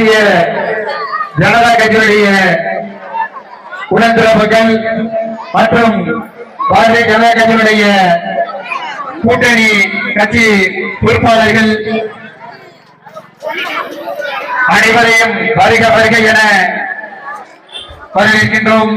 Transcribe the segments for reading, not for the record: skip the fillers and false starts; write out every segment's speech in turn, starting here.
பாரதிய ஜனதா கட்சியுடைய உடன்பிறப்புகள் மற்றும் பாரதிய ஜனதா கட்சியினுடைய கூட்டணி கட்சி பொறுப்பாளர்கள் அனைவரையும் வருக வருக என வரவேற்கின்றோம்.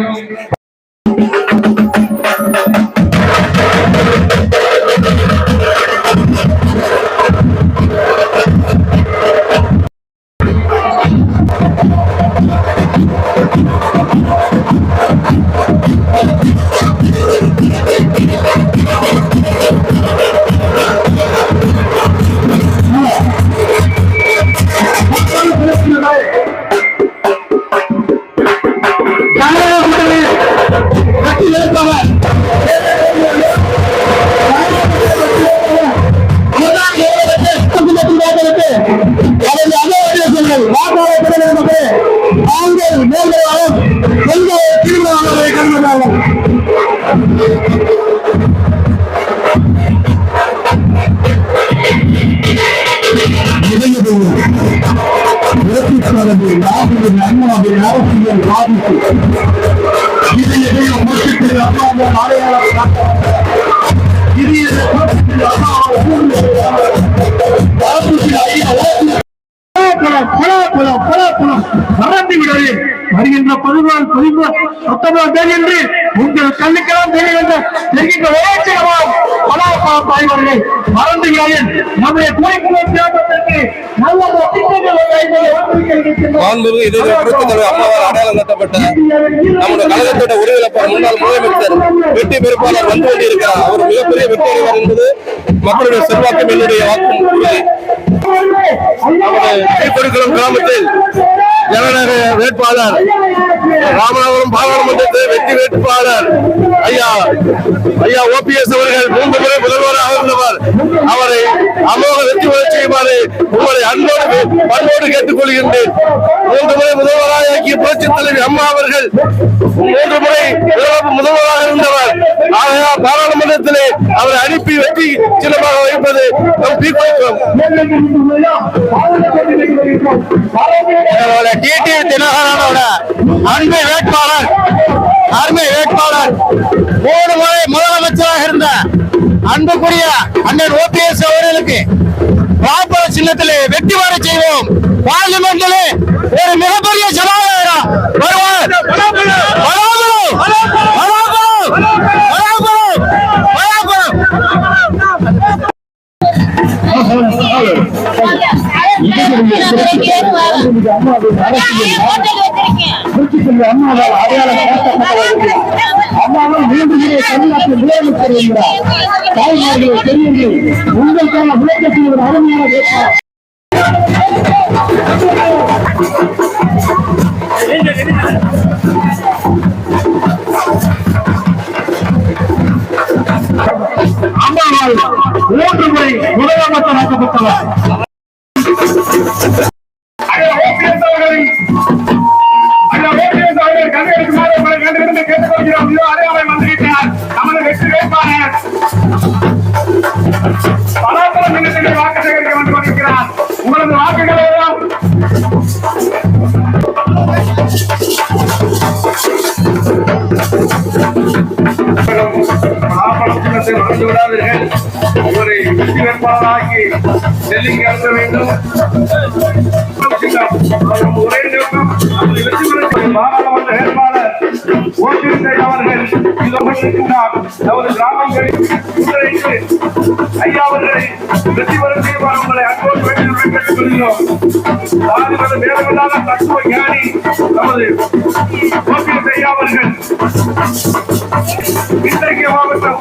வருகின்ற 19 தேதி என்று உங்கள் கண்ணுக்கெல்லாம் தெரிகின்ற மறந்துகிறார்கள். நம்முடைய அடையாளம் கட்டப்பட்ட நம்முடைய கழகத்தோட உறுதியளிப்பாளர் முன்னாள் முதலமைச்சர் வெற்றி பெறுப்பாளர் வந்து கொண்டிருக்கிறார். அவர் மிகப்பெரிய வெற்றி அடைவார் என்பது மக்களுடைய செல்வாக்கும் என்னுடைய வாக்கும் உறுதி. கிராமத்தில் ஜனநாயக வேட்பாளர் ராமநாதபுரம் பாராளுமன்றத்தில் வெற்றி வேட்பாளர் ஐயா OPS அவர்கள் 3 முறை முதல்வராக இருந்தவர். அவரை அமோக வெற்றி பெற செய்யுமாறு உங்களை பண்போடு கேட்டுக் கொள்கின்றேன். 3 முறை முதல்வராக ஆக்கிய புரட்சித் தலைவி அம்மா அவர்கள் 3 முறை முதல்வராக இருந்தவர். ஆகையால் பாராளுமன்றத்திலே அவரை அனுப்பி வெற்றி சின்னமாக வைப்பது நம் தீர்மானம். டிடிவி தினகரனோட அருமை வேட்பாளர் 3 முறை முதலமைச்சராக இருந்த அன்புக்குரிய அண்ணன் OPS அவர்களுக்கு வாய்ப்பு சின்னத்திலே வெற்றி பெற செய்வோம். பார்லிமெண்டிலே ஒரு மிகப்பெரிய சவாலாக வருவார். உங்களுக்கான விளக்கத்தில் ஒரு அருமையான அம்மாவால் 3 முறை முதலமைச்சர் ஆக்கப்பட்டவர். வாக்கு சேகரிக்க வந்து கொண்டிருக்கிறார். உங்களது வாக்குகளை எல்லாம் மறந்து விடாதீர்கள். உங்களை வெற்றி வேட்பாளராகி டெல்லிக்கு அனுப்ப வேண்டும். ஒரே நோக்கம் பாராளுமன்ற வேட்பாளர் OPS அவர்கள் நமது கிராமங்களில் ஐயா அவர்களை வெற்றி பெற செய்வார். உங்களை அன்போடு வேண்டுகோள் கேட்டுக் கொள்கிறோம். சாதிமத வேதமில்லாத தத்துவ ஞானி நமது OPS ஐயா அவர்கள் இன்றைக்கு மாவட்டம்